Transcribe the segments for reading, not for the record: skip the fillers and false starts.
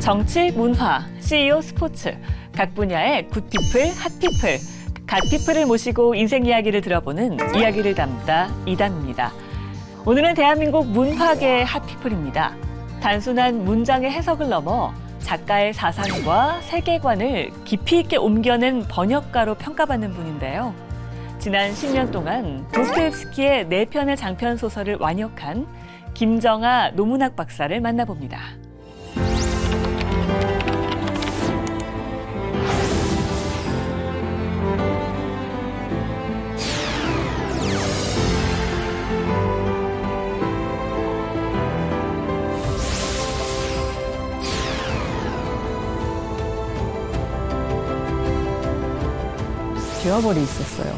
정치, 문화, CEO, 스포츠, 각 분야의 굿피플, 핫피플, 갓피플을 모시고 인생 이야기를 들어보는 이야기를 담다 이담입니다. 오늘은 대한민국 문화계의 핫피플입니다. 단순한 문장의 해석을 넘어 작가의 사상과 세계관을 깊이 있게 옮겨낸 번역가로 평가받는 분인데요. 지난 10년 동안 도스토옙스키의 4편의 장편 소설을 완역한 김정아 노문학 박사를 만나봅니다. 죄와벌이 있었어요.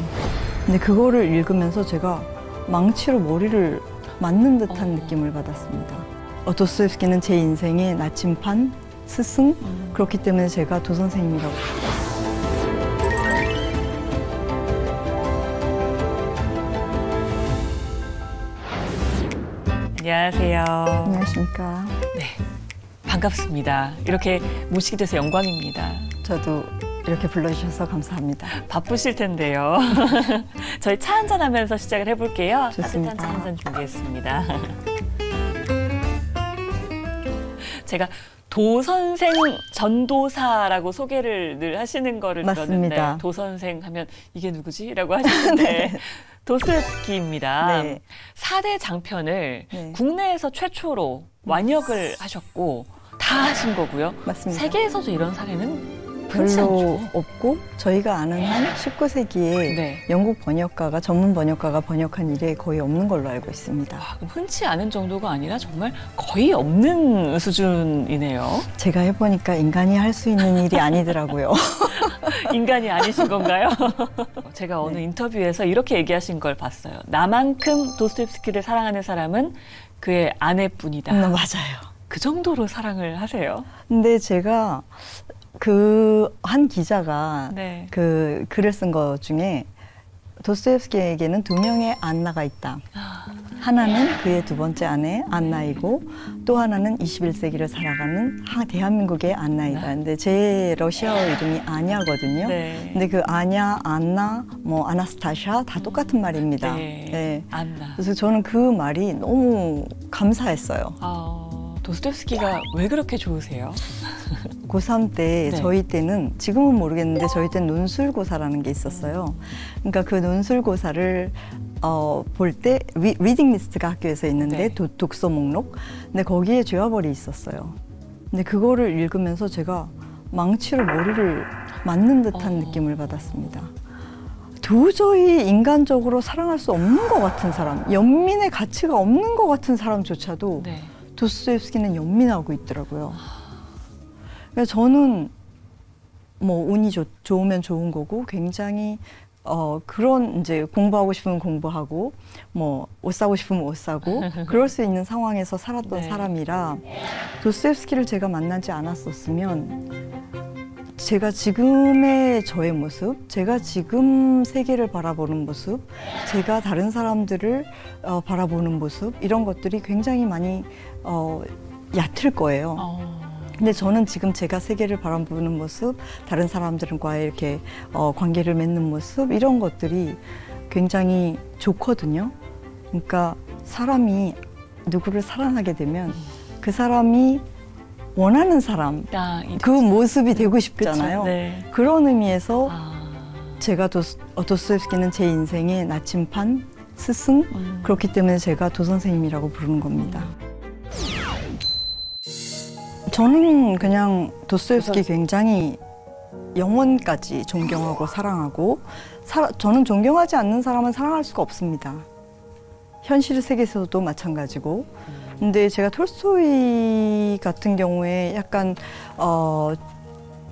근데 그거를 읽으면서 제가 망치로 머리를 맞는 듯한 느낌을 받았습니다. 도스토옙스키는 제 인생의 나침판, 스승, 그렇기 때문에 제가 도선생님이라고. 안녕하세요. 안녕하십니까. 네, 반갑습니다. 이렇게 모시게 돼서 영광입니다. 저도 이렇게 불러주셔서 감사합니다. 바쁘실 텐데요. 저희 차 한잔 하면서 시작을 해볼게요. 좋습니다. 따뜻한 차 한잔 준비했습니다. 제가 도선생 전도사라고 소개를 늘 하시는 거를 맞습니다. 들었는데 도선생 하면 이게 누구지? 라고 하시는데 네. 도스토옙스키입니다. 네. 4대 장편을 네. 국내에서 최초로 완역을 하셨고 다 하신 거고요. 맞습니다. 세계에서도 이런 사례는 흔치 별로 않죠. 없고 저희가 아는 한 19세기에 네. 영국 번역가가 전문 번역가가 번역한 일에 거의 없는 걸로 알고 있습니다. 그럼 흔치 않은 정도가 아니라 정말 거의 없는 수준이네요. 제가 해보니까 인간이 할 수 있는 일이 아니더라고요. 인간이 아니신 건가요? 제가 어느 인터뷰에서 이렇게 얘기하신 걸 봤어요. 나만큼 도스토옙스키를 사랑하는 사람은 그의 아내뿐이다. 맞아요. 그 정도로 사랑을 하세요? 근데 제가 그 한 기자가 네. 그 글을 쓴 것 중에 도스토옙스키에게는 2명의 안나가 있다. 하나는 그의 2번째 아내 안나이고 또 하나는 21세기를 살아가는 대한민국의 안나이다. 근데 제 러시아어 이름이 아냐거든요. 네. 근데 그 아냐, 안나, 뭐 아나스타샤 다 똑같은 말입니다. 네. 네. 안나. 그래서 저는 그 말이 너무 감사했어요. 도스토옙스키가 왜 그렇게 좋으세요? 고3 때 네. 저희 때는 지금은 모르겠는데 저희 때는 논술고사라는 게 있었어요. 그러니까 그 논술고사를 볼 때 리딩 리스트가 학교에서 있는데 네. 독서 목록. 근데 거기에 죄와벌이 있었어요. 근데 그거를 읽으면서 제가 망치로 머리를 맞는 듯한 느낌을 받았습니다. 도저히 인간적으로 사랑할 수 없는 것 같은 사람, 연민의 가치가 없는 것 같은 사람조차도 네. 도스토옙스키는 연민하고 있더라고요. 그래서 저는 뭐 운이 좋으면 좋은 거고 굉장히 그런 이제 공부하고 싶으면 공부하고 뭐 옷 사고 싶으면 옷 사고 그럴 수 있는 상황에서 살았던 네. 사람이라 도스토옙스키를 제가 만나지 않았었으면 제가 지금의 저의 모습, 제가 지금 세계를 바라보는 모습, 제가 다른 사람들을 바라보는 모습 이런 것들이 굉장히 많이 얕을 거예요. 근데 저는 지금 제가 세계를 바라보는 모습, 다른 사람들과의 이렇게 관계를 맺는 모습 이런 것들이 굉장히 좋거든요. 그러니까 사람이 누구를 사랑하게 되면 그 사람이 원하는 사람, 그 모습이 되고 싶잖아요. 네. 그런 의미에서 제가 도스토옙스키는 제 인생의 나침판, 스승, 그렇기 때문에 제가 도선생님이라고 부르는 겁니다. 저는 그냥 도스토옙스키 굉장히 영혼까지 존경하고 사랑하고 저는 존경하지 않는 사람은 사랑할 수가 없습니다. 현실 세계에서도 마찬가지고. 근데 제가 톨스토이 같은 경우에 약간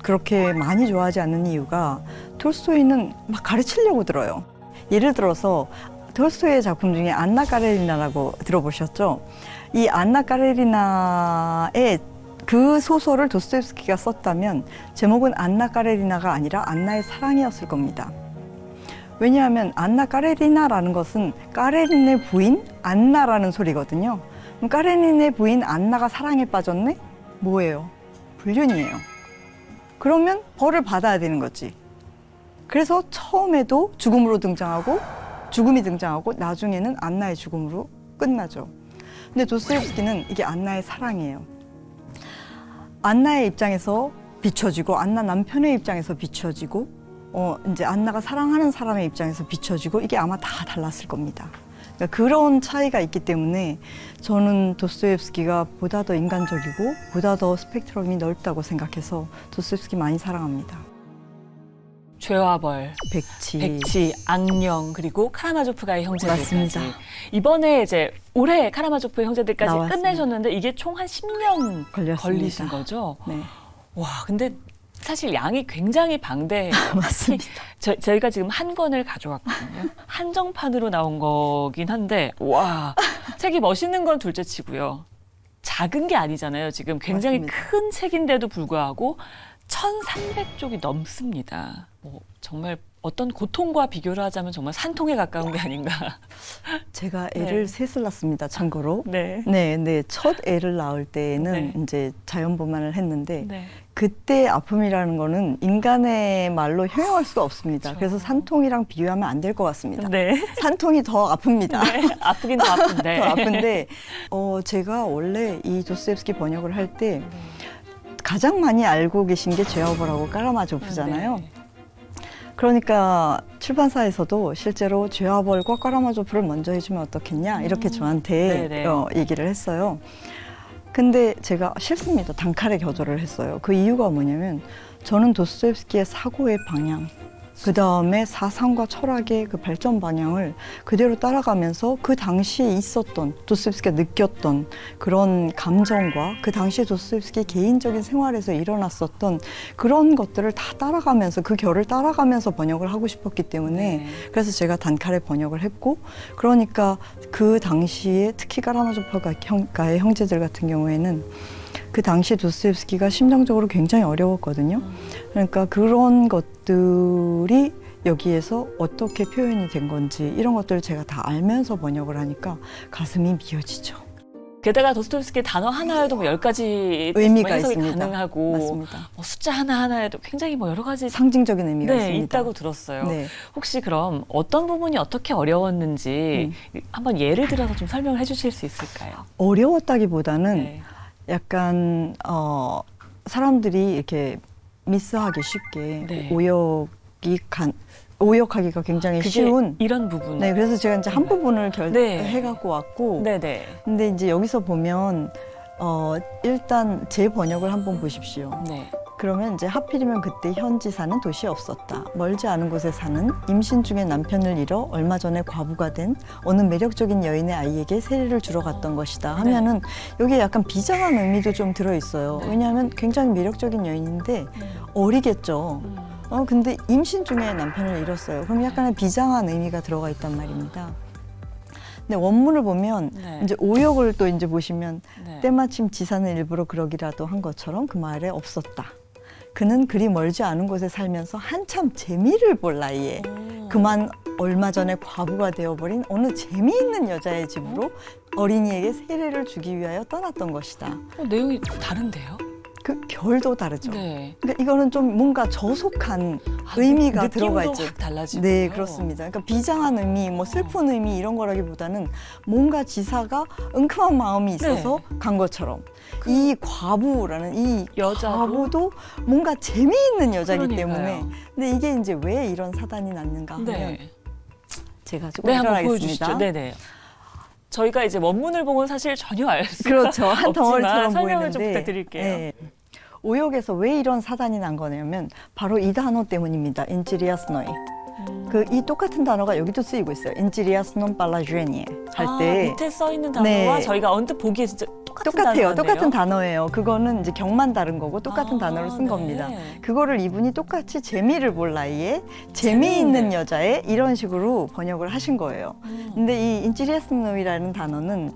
그렇게 많이 좋아하지 않는 이유가 톨스토이는 막 가르치려고 들어요. 예를 들어서 톨스토이의 작품 중에 안나 까레리나라고 들어보셨죠? 이 안나 까레리나의 그 소설을 도스토옙스키가 썼다면 제목은 안나 까레리나가 아니라 안나의 사랑이었을 겁니다. 왜냐하면 안나 까레리나라는 것은 까레린의 부인 안나라는 소리거든요. 그럼 까레린의 부인 안나가 사랑에 빠졌네? 뭐예요? 불륜이에요. 그러면 벌을 받아야 되는 거지. 그래서 처음에도 죽음으로 등장하고 죽음이 등장하고 나중에는 안나의 죽음으로 끝나죠. 근데 도스토옙스키는 이게 안나의 사랑이에요. 안나의 입장에서 비춰지고 안나 남편의 입장에서 비춰지고 이제 안나가 사랑하는 사람의 입장에서 비춰지고 이게 아마 다 달랐을 겁니다. 그러니까 그런 차이가 있기 때문에 저는 도스토옙스키가 보다 더 인간적이고 보다 더 스펙트럼이 넓다고 생각해서 도스토옙스키 많이 사랑합니다. 죄와 벌, 백치, 악령, 그리고 카라마조프가의 형제들까지. 맞습니다. 이번에 이제 올해 카라마조프의 형제들까지 나왔습니다. 끝내셨는데 이게 총 한 10년 걸렸습니다. 걸리신 거죠? 네, 와, 근데 사실 양이 굉장히 방대해. 맞습니다. 저희가 지금 한 권을 가져왔거든요. 한정판으로 나온 거긴 한데, 와, 책이 멋있는 건 둘째치고요. 작은 게 아니잖아요. 지금 굉장히 맞습니다. 큰 책인데도 불구하고 1,300쪽이 넘습니다. 뭐 정말 어떤 고통과 비교를 하자면 정말 산통에 가까운 게 아닌가. 제가 네. 애를 셋을 낳습니다. 참고로. 네. 네. 첫 애를 낳을 때에는 네. 이제 자연분만을 했는데 네. 그때 아픔이라는 거는 인간의 말로 형용할 수가 없습니다. 그렇죠. 그래서 산통이랑 비교하면 안 될 것 같습니다. 네. 산통이 더 아픕니다. 네. 아프긴 더 아픈데. 더 아픈데 제가 원래 이 도스토옙스키 번역을 할 때 가장 많이 알고 계신 게 죄와벌하고 까라마조프잖아요. 네. 그러니까 출판사에서도 실제로 죄와벌과 까라마조프를 먼저 해주면 어떻겠냐 이렇게 저한테 네네. 얘기를 했어요. 근데 제가 싫습니다. 단칼에 거절을 했어요. 그 이유가 뭐냐면 저는 도스토옙스키의 사고의 방향, 그 다음에 사상과 철학의 그 발전 방향을 그대로 따라가면서 그 당시에 있었던 도스토옙스키가 느꼈던 그런 감정과 그 당시에 도스토옙스키 개인적인 생활에서 일어났었던 그런 것들을 다 따라가면서 그 결을 따라가면서 번역을 하고 싶었기 때문에 네. 그래서 제가 단칼에 번역을 했고 그러니까 그 당시에 특히 까라마조프가의 형제들 같은 경우에는 그 당시 도스토옙스키가 심정적으로 굉장히 어려웠거든요. 그러니까 그런 것들이 여기에서 어떻게 표현이 된 건지 이런 것들을 제가 다 알면서 번역을 하니까 가슴이 미어지죠. 게다가 도스토옙스키 단어 하나에도 뭐 10가지 의미가 해석이 있습니다. 가능하고 맞습니다. 뭐 숫자 하나하나에도 굉장히 뭐 여러 가지 상징적인 의미가 네, 있습니다. 있다고 들었어요. 네. 혹시 그럼 어떤 부분이 어떻게 어려웠는지 한번 예를 들어서 좀 설명을 해주실 수 있을까요? 어려웠다기보다는 네. 약간 사람들이 이렇게 미스하기 쉽게 네. 오역하기가 굉장히 그게 쉬운. 이런 부분. 네, 그래서 제가 이제 한 부분을 네. 해갖고 왔고. 네네. 근데 이제 여기서 보면 일단 제 번역을 한번 보십시오. 네. 그러면 이제 하필이면 그때 현지 사는 도시에 없었다. 멀지 않은 곳에 사는 임신 중에 남편을 잃어 얼마 전에 과부가 된 어느 매력적인 여인의 아이에게 세례를 주러 갔던 것이다 하면은 여기에 약간 비장한 의미도 좀 들어있어요. 네. 왜냐하면 굉장히 매력적인 여인인데 어리겠죠. 근데 임신 중에 남편을 잃었어요. 그럼 약간의 비장한 의미가 들어가 있단 말입니다. 근데 원문을 보면 네. 이제 오역을 또 이제 보시면 네. 때마침 지사는 일부러 그러기라도 한 것처럼 그 말에 없었다. 그는 그리 멀지 않은 곳에 살면서 한참 재미를 볼 나이에 그만 얼마 전에 과부가 되어버린 어느 재미있는 여자의 집으로 어린이에게 세례를 주기 위하여 떠났던 것이다. 내용이 다른데요? 그 결도 다르죠. 네. 그러니까 이거는 좀 뭔가 저속한 의미가 들어가 있죠. 확 달라지고. 네, 그렇습니다. 그러니까 비장한 의미, 뭐 슬픈 의미 이런 거라기보다는 뭔가 지사가 은큼한 마음이 있어서 간 것처럼 이 과부라는 이 여자도? 과부도 뭔가 재미있는 여자이기 그러니까요. 때문에 근데 이게 이제 왜 이런 사단이 났는가 하면 네. 제가 조금 네, 한번 일어나겠습니다. 보여주시죠. 네네. 저희가 이제 원문을 보면 사실 전혀 알 수 그렇죠. 한 덩어리처럼 설명을 보이는데 좀 부탁드릴게요. 네. 오역에서 왜 이런 사단이 난 거냐면 바로 이 단어 때문입니다. 인지리아스노이. 그 이 똑같은 단어가 여기도 쓰이고 있어요. 인지리아스논 발라주에니 할 때 밑에 써 있는 단어와 네. 저희가 언뜻 보기에 진짜 똑같은 똑같아요. 단어인데요. 똑같은 단어예요. 그거는 이제 경만 다른 거고 똑같은 단어를 쓴 네. 겁니다. 그거를 이분이 똑같이 재미를 볼 나이에 재미있는 여자에 이런 식으로 번역을 하신 거예요. 근데 이 인지리아스노이라는 단어는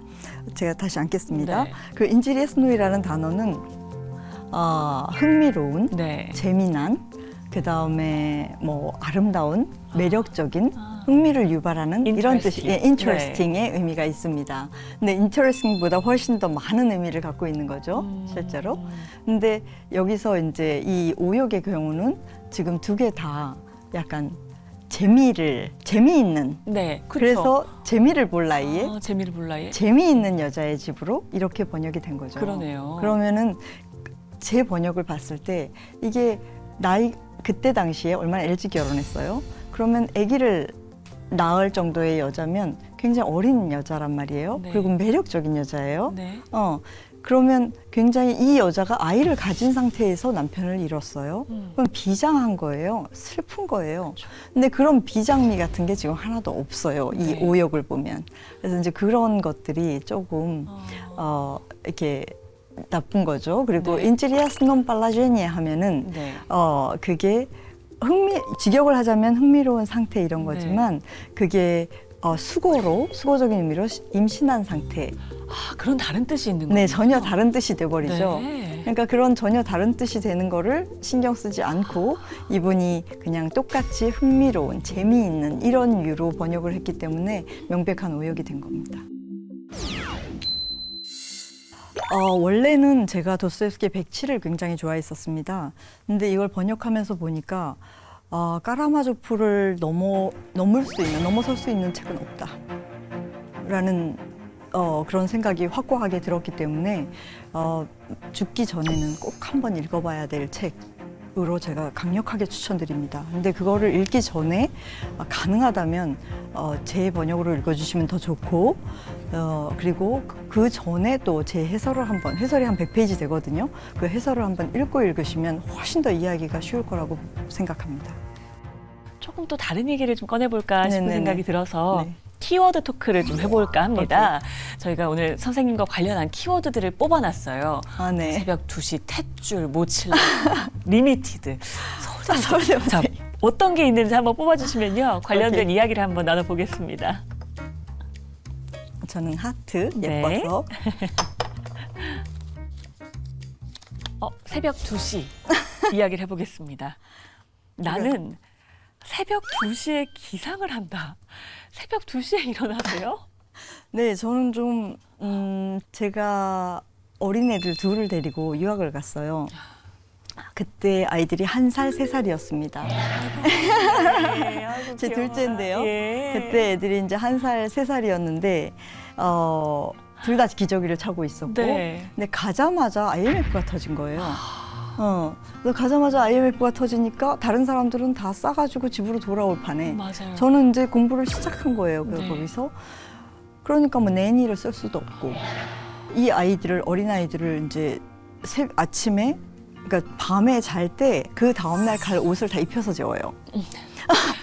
제가 다시 앉겠습니다. 네. 그 인지리아스노이라는 단어는 흥미로운, 네. 재미난, 그 다음에 뭐 아름다운, 매력적인, 아. 흥미를 유발하는 이런 뜻이, Interesting. interesting의 의미가 있습니다. 근데 interesting보다 훨씬 더 많은 의미를 갖고 있는 거죠, 실제로. 근데 여기서 이제 이 오역의 경우는 지금 두 개 다 약간 재미있는. 네, 그쵸. 그래서 재미를 볼 나이에 아, 재미를 볼 나이에. 재미있는 여자의 집으로 이렇게 번역이 된 거죠. 그러네요. 그러면은 제 번역을 봤을 때 이게 나이 그때 당시에 얼마나 일찍 결혼했어요. 그러면 아기를 낳을 정도의 여자면 굉장히 어린 여자란 말이에요. 네. 그리고 매력적인 여자예요. 네. 그러면 굉장히 이 여자가 아이를 가진 상태에서 남편을 잃었어요. 그럼 비장한 거예요. 슬픈 거예요. 근데 그런 비장미 같은 게 지금 하나도 없어요. 이 네. 오역을 보면. 그래서 이제 그런 것들이 조금 이렇게 나쁜 거죠. 그리고 네. 인테리아스 non palagenie 하면은 네. 그게 직역을 하자면 흥미로운 상태 이런 네. 거지만 그게 수고적인 의미로 임신한 상태. 아, 그런 다른 뜻이 있는 거예요. 네, 전혀 다른 뜻이 돼버리죠. 네. 그러니까 그런 전혀 다른 뜻이 되는 거를 신경 쓰지 않고 이분이 그냥 똑같이 흥미로운, 재미있는 이런 유로 번역을 했기 때문에 명백한 오역이 된 겁니다. 원래는 제가 도스토옙스키의 107을 굉장히 좋아했었습니다. 근데 이걸 번역하면서 보니까 까라마조프를 넘어설 수 있는 책은 없다. 라는 그런 생각이 확고하게 들었기 때문에 죽기 전에는 꼭 한번 읽어봐야 될 책으로 제가 강력하게 추천드립니다. 근데 그거를 읽기 전에 가능하다면 제 번역으로 읽어주시면 더 좋고 그리고 그 전에 또 제 해설이 한 100페이지 되거든요. 그 해설을 한번 읽으시면 훨씬 더 이해하기가 쉬울 거라고 생각합니다. 조금 또 다른 얘기를 좀 꺼내볼까 싶은 네네네. 생각이 들어서 네. 키워드 토크를 좀 해볼까 합니다. 저희가 오늘 선생님과 관련한 키워드들을 뽑아놨어요. 네. 새벽 2시 탯줄, 모칠라, 리미티드, 서울대. 자, 서울대. 어떤 게 있는지 한번 뽑아주시면요. 관련된 오케이. 이야기를 한번 나눠보겠습니다. 저는 하트 네. 예뻐서 새벽 2시 이야기를 해보겠습니다. 나는 새벽 2시에 기상을 한다. 새벽 2시에 일어나세요? 네, 저는 좀 제가 어린애들 둘을 데리고 유학을 갔어요. 그때 아이들이 1살, 3살이었습니다. 네, 아이고, 제 귀여워라. 둘째인데요. 예. 그때 애들이 이제 1살, 3살이었는데 둘 다 기저귀를 차고 있었고 네. 근데 가자마자 IMF가 터진 거예요. 그래서 가자마자 IMF가 터지니까 다른 사람들은 다 싸가지고 집으로 돌아올 판에 맞아요. 저는 이제 공부를 시작한 거예요. 네. 거기서. 그러니까 뭐 내니를 쓸 수도 없고 이 어린아이들을 이제 아침에 그러니까 밤에 잘 때 그 다음날 갈 옷을 다 입혀서 재워요.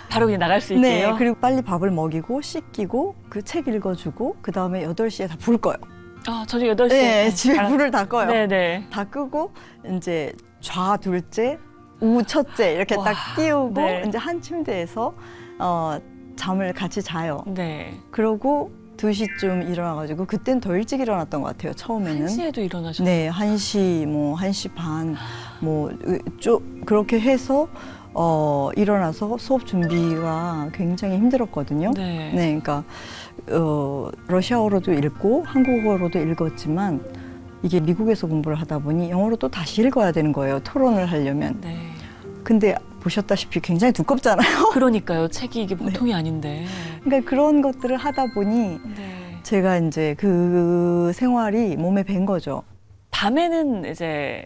바로 그냥 나갈 수 네, 있게요. 그리고 빨리 밥을 먹이고 씻기고 그 책 읽어주고 그 다음에 8시에 다 불 꺼요. 저녁 8시에. 네, 집에 불을 다 꺼요. 네네. 다 끄고 이제 좌 둘째, 우 첫째 이렇게 딱 끼우고 네. 이제 한 침대에서 잠을 같이 자요. 네. 그러고 2시쯤 일어나가지고 그땐 더 일찍 일어났던 것 같아요. 처음에는. 1시에도 일어나셨어요? 네, 1시, 뭐 1시 반, 뭐 그렇게 해서 일어나서 수업 준비가 굉장히 힘들었거든요. 네. 네, 그러니까 러시아어로도 읽고 한국어로도 읽었지만 이게 미국에서 공부를 하다 보니 영어로 또 다시 읽어야 되는 거예요. 토론을 하려면. 네. 근데 보셨다시피 굉장히 두껍잖아요. 그러니까요. 책이 이게 보통이 아닌데. 그러니까 그런 것들을 하다 보니 네. 제가 이제 그 생활이 몸에 밴 거죠. 밤에는 이제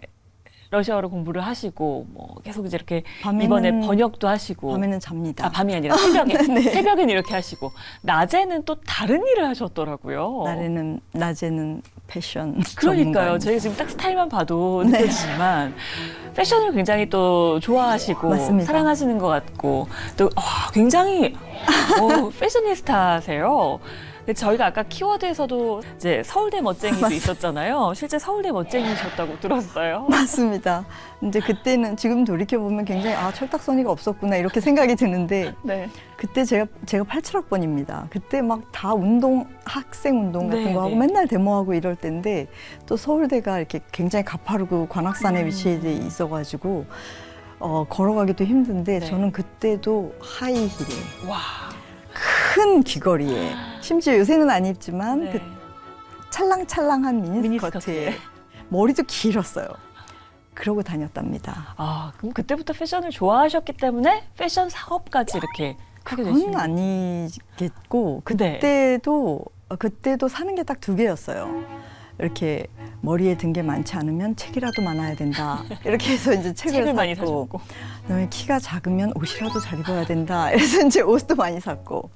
러시아어로 공부를 하시고 뭐 계속 이제 이렇게 밤에는- 이번에 번역도 하시고. 밤에는 잡니다. 밤이 아니라 새벽에. 네. 새벽엔 이렇게 하시고 낮에는 또 다른 일을 하셨더라고요. 낮에는 패션 그러니까요. 전문가입니다. 저희 지금 딱 스타일만 봐도 느껴지지만 패션을 굉장히 또 좋아하시고 맞습니다. 사랑하시는 것 같고 또 굉장히 패셔니스타세요. 근데 저희가 아까 키워드에서도 이제 서울대 멋쟁이도 있었잖아요. 실제 서울대 멋쟁이셨다고 들었어요. 맞습니다. 이제 그때는 지금 돌이켜 보면 굉장히 철딱서니가 없었구나 이렇게 생각이 드는데 네. 그때 제가 87학번입니다. 그때 막 다 학생 운동 같은 네, 거 하고 네. 맨날 데모하고 이럴 때인데 또 서울대가 이렇게 굉장히 가파르고 관악산에 위치해 있어가지고 걸어가기도 힘든데 네. 저는 그때도 하이힐에 와. 큰 귀걸이에 심지어 요새는 안 입지만 네. 그 찰랑찰랑한 미니스커트에. 미니스커트에 머리도 길었어요. 그러고 다녔답니다. 아, 그럼 그때부터 패션을 좋아하셨기 때문에 패션 사업까지 이렇게 크게 되신 그건 아니겠고 네. 그때도 사는 게 딱 두 개였어요. 이렇게 머리에 든 게 많지 않으면 책이라도 많아야 된다. 이렇게 해서 이제 책을 많이 샀고, 사셨고. 그다음에 키가 작으면 옷이라도 잘 입어야 된다. 그래서 이제 옷도 많이 샀고.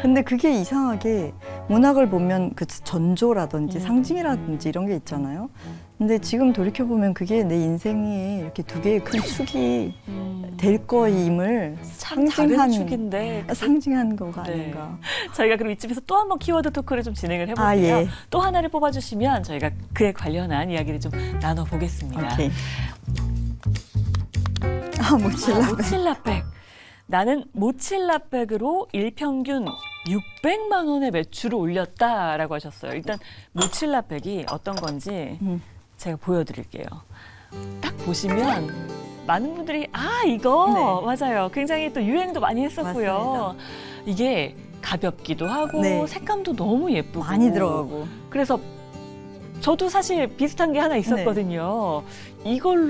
근데 그게 이상하게 문학을 보면 그 전조라든지 상징이라든지 이런 게 있잖아요. 근데 지금 돌이켜 보면 그게 내 인생에 이렇게 두 개의 큰 축이 될 거임을 참 다른 축인데 상징한 거가 네. 아닌가. 저희가 그럼 이쯤에서 또 한 번 키워드 토크를 좀 진행을 해볼게요. 아, 예. 또 하나를 뽑아주시면 저희가 그에 관련한 이야기를 좀 나눠보겠습니다. 오케이. 아, 모칠라. 모칠라백. 나는 모칠라백으로 일평균 600만 원의 매출을 올렸다라고 하셨어요. 일단 모칠라백이 어떤 건지 제가 보여드릴게요. 딱 보시면 많은 분들이 이거 맞아요. 굉장히 또 유행도 많이 했었고요. 맞습니다. 이게 가볍기도 하고 네. 색감도 너무 예쁘고 많이 들어가고. 그래서 저도 사실 비슷한 게 하나 있었거든요. 이걸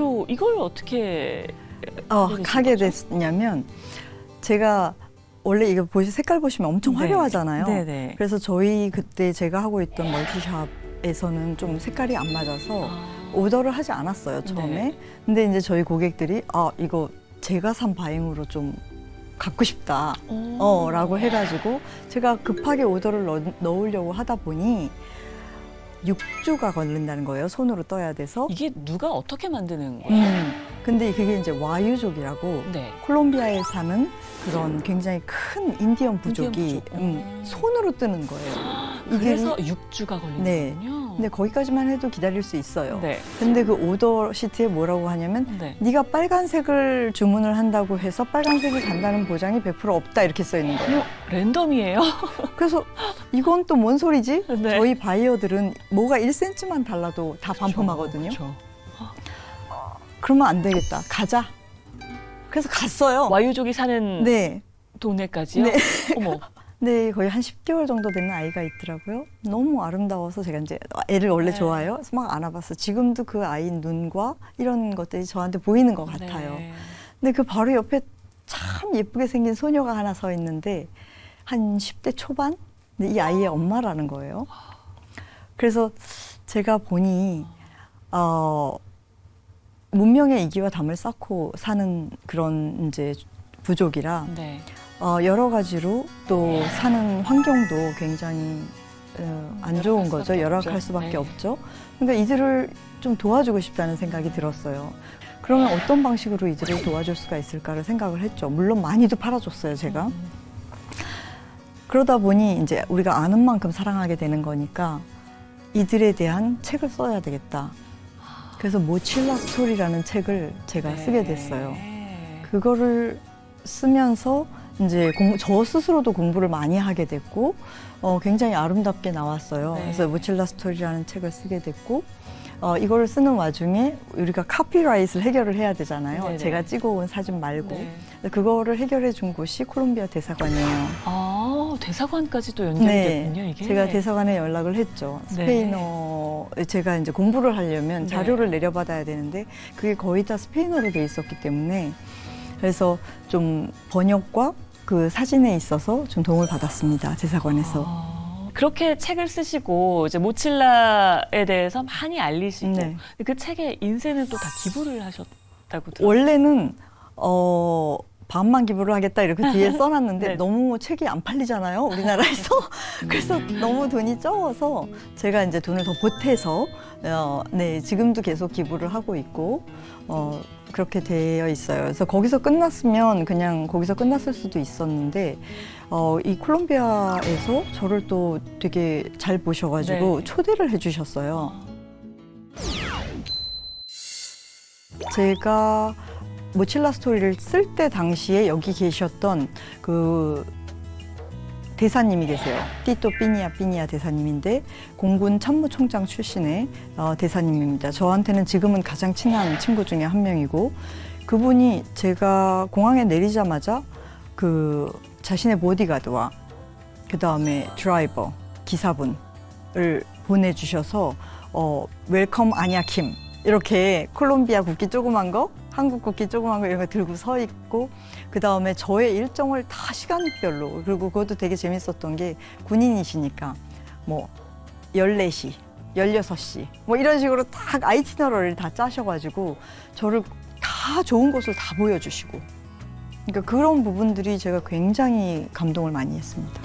어떻게 하게 됐냐면 제가 원래 이거 색깔 보시면 엄청 네. 화려하잖아요. 네네. 그래서 저희 그때 제가 하고 있던 멀티샵에서는 좀 색깔이 안 맞아서 오더를 하지 않았어요, 처음에. 네. 근데 이제 저희 고객들이 이거 제가 산 바잉으로 좀 갖고 싶다. 라고 해가지고 제가 급하게 오더를 넣으려고 하다 보니 6주가 걸린다는 거예요. 손으로 떠야 돼서. 이게 누가 어떻게 만드는 거예요? 근데 그게 이제 와유족이라고 네. 콜롬비아에 사는 그런 굉장히 큰 인디언 부족이 부족. 손으로 뜨는 거예요. 그래서 6주가 걸리는군요. 네. 근데 거기까지만 해도 기다릴 수 있어요. 네. 근데 그 오더 시트에 뭐라고 하냐면 네. 네가 빨간색을 주문을 한다고 해서 빨간색이 간다는 보장이 100% 없다 이렇게 써 있는 거예요. 랜덤이에요. 그래서 이건 또 뭔 소리지? 네. 저희 바이어들은 뭐가 1cm만 달라도 다 반품하거든요. 그렇죠. 그러면 안 되겠다. 가자. 그래서 갔어요. 와유족이 사는 네. 동네까지요? 네. 어머. 네, 거의 한 10개월 정도 되는 아이가 있더라고요. 너무 아름다워서 제가 이제 애를 원래 네. 좋아해요. 그래서 막 안아봤어요. 지금도 그 아이 눈과 이런 것들이 저한테 보이는 것 같아요. 네. 근데 그 바로 옆에 참 예쁘게 생긴 소녀가 하나 서 있는데 한 10대 초반? 근데 이 아이의 엄마라는 거예요. 그래서 제가 보니 문명의 이기와 담을 쌓고 사는 그런 이제 부족이라 네. 여러 가지로 또 사는 환경도 굉장히 안 좋은 거죠. 열악할 수밖에 네. 없죠. 그러니까 이들을 좀 도와주고 싶다는 생각이 들었어요. 그러면 어떤 방식으로 이들을 도와줄 수가 있을까를 생각을 했죠. 물론 많이도 팔아줬어요, 제가. 그러다 보니 이제 우리가 아는 만큼 사랑하게 되는 거니까 이들에 대한 책을 써야 되겠다. 그래서 모칠라 스토리라는 책을 제가 쓰게 됐어요. 그거를 쓰면서 이제 저 스스로도 공부를 많이 하게 됐고 굉장히 아름답게 나왔어요. 네. 그래서 모칠라 스토리라는 책을 쓰게 됐고 이거를 쓰는 와중에 우리가 카피라이트를 해결을 해야 되잖아요. 네네. 제가 찍어온 사진 말고 네. 그거를 해결해 준 곳이 콜롬비아 대사관이에요. 대사관까지도 연결이 됐군요, 이게. 제가 대사관에 연락을 했죠. 네. 스페인어 제가 이제 공부를 하려면 네. 자료를 내려받아야 되는데 그게 거의 다 스페인어로 돼 있었기 때문에 그래서 좀 번역과 그 사진에 있어서 좀 도움을 받았습니다. 대사관에서. 그렇게 책을 쓰시고 이제 모칠라에 대해서 많이 알리시고 네. 그 책에 인쇄는 또 다 기부를 하셨다고 들었어요. 원래는 반만 기부를 하겠다 이렇게 뒤에 써놨는데 네. 너무 책이 안 팔리잖아요, 우리나라에서. 그래서 너무 돈이 적어서 제가 이제 돈을 더 보태서 네, 지금도 계속 기부를 하고 있고 그렇게 되어 있어요. 그래서 거기서 끝났으면 그냥 거기서 끝났을 수도 있었는데 이 콜롬비아에서 저를 또 되게 잘 보셔가지고 네. 초대를 해주셨어요. 제가 모칠라 스토리를 쓸 때 당시에 여기 계셨던 그 대사님이 계세요. 띠또 삐니아 대사님인데 공군 참모총장 출신의 대사님입니다. 저한테는 지금은 가장 친한 친구 중에 한 명이고 그분이 제가 공항에 내리자마자 그 자신의 보디가드와 그 다음에 드라이버, 기사분을 보내주셔서 웰컴 아냐킴 이렇게 콜롬비아 국기 조그만 거, 한국 국기 조그만 거 이런 거 들고 서 있고 그 다음에 저의 일정을 다 시간별로 그리고 그것도 되게 재밌었던 게 군인이시니까 뭐 14시, 16시 뭐 이런 식으로 딱 아이티너러를 다 짜셔가지고 저를 다 좋은 곳을 다 보여주시고 그러니까 그런 부분들이 제가 굉장히 감동을 많이 했습니다.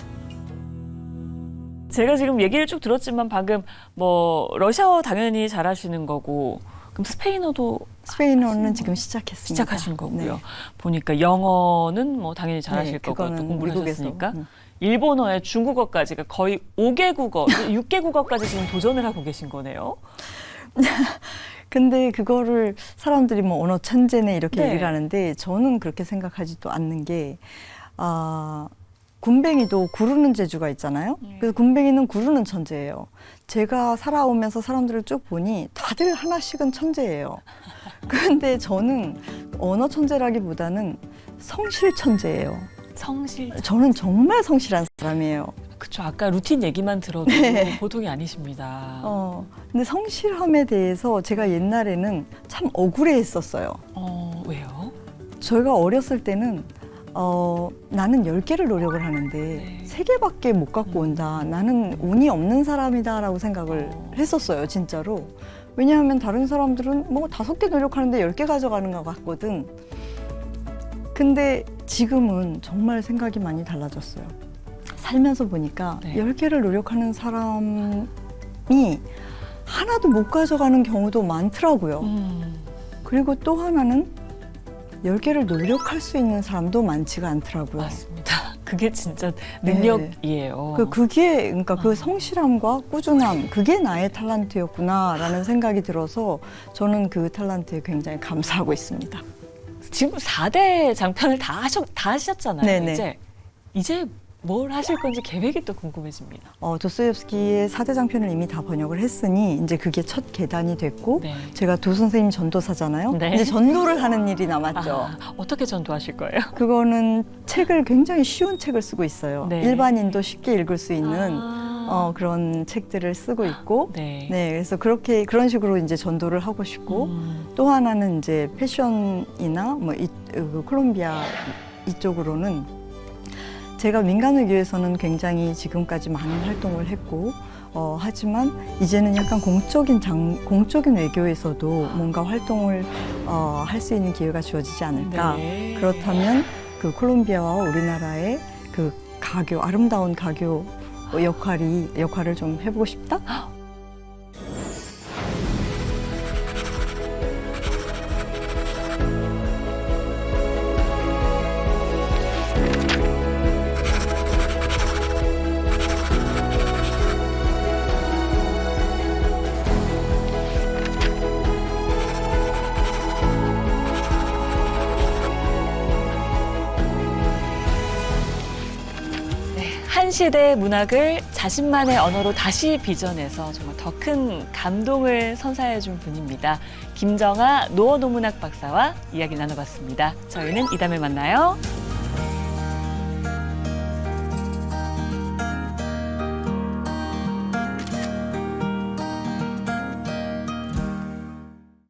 제가 지금 얘기를 쭉 들었지만 방금 뭐 러시아어 당연히 잘하시는 거고 그럼 스페인어도 스페인어는 지금 시작했습니다. 시작하신 거고요. 네. 보니까 영어는 뭐 당연히 잘하실 네, 거고 또 그거는 공부를 미국에서. 하셨으니까 일본어에 중국어까지가 거의 5개 국어, 6개 국어까지 지금 도전을 하고 계신 거네요. 근데 그거를 사람들이 뭐 언어 천재네 이렇게 네. 얘기를 하는데 저는 그렇게 생각하지도 않는 게 군뱅이도 구르는 재주가 있잖아요. 그래서 군뱅이는 구르는 천재예요. 제가 살아오면서 사람들을 쭉 보니 다들 하나씩은 천재예요. 그런데 저는 언어 천재라기보다는 성실 천재예요. 성실. 저는 정말 성실한 사람이에요. 그쵸. 아까 루틴 얘기만 들어도 네. 보통이 아니십니다. 근데 성실함에 대해서 제가 옛날에는 참 억울해했었어요. 왜요? 저희가 어렸을 때는 나는 10개를 노력을 하는데 네. 3개밖에 못 갖고 온다. 나는 운이 없는 사람이다라고 생각을 했었어요, 진짜로. 왜냐하면 다른 사람들은 뭐 5개 노력하는데 10개 가져가는 것 같거든. 근데 지금은 정말 생각이 많이 달라졌어요. 살면서 보니까 네. 10개를 노력하는 사람이 하나도 못 가져가는 경우도 많더라고요. 그리고 또 하나는 10개를 노력할 수 있는 사람도 많지가 않더라고요. 맞습니다. 그게 진짜 네. 능력이에요. 그게 그러니까 그 성실함과 꾸준함 그게 나의 탈란트였구나라는 생각이 들어서 저는 그 탈란트에 굉장히 감사하고 있습니다. 지금 4대 장편을 다 하셨잖아요. 네네. 이제 뭘 하실 건지 계획이 또 궁금해집니다. 도스토옙스키의 4대 장편을 이미 다 번역을 했으니 이제 그게 첫 계단이 됐고 네. 제가 도선생님 전도사잖아요. 네. 이제 전도를 하는 일이 남았죠. 어떻게 전도하실 거예요? 그거는 책을 굉장히 쉬운 책을 쓰고 있어요. 네. 일반인도 쉽게 읽을 수 있는 아. 그런 책들을 쓰고 있고 네. 네, 그래서 그런 식으로 이제 전도를 하고 싶고 또 하나는 이제 패션이나 뭐 콜롬비아 이쪽으로는 제가 민간외교에서는 굉장히 지금까지 많은 활동을 했고 하지만 이제는 약간 공적인 외교에서도 뭔가 활동을 할 수 있는 기회가 주어지지 않을까. 네. 그렇다면 그 콜롬비아와 우리나라의 그 가교, 아름다운 가교 역할을 좀 해보고 싶다. 한 시대의 문학을 자신만의 언어로 다시 빚어내서 정말 더 큰 감동을 선사해 준 분입니다. 김정아 노어노문학 박사와 이야기 나눠봤습니다. 저희는 이담에 만나요.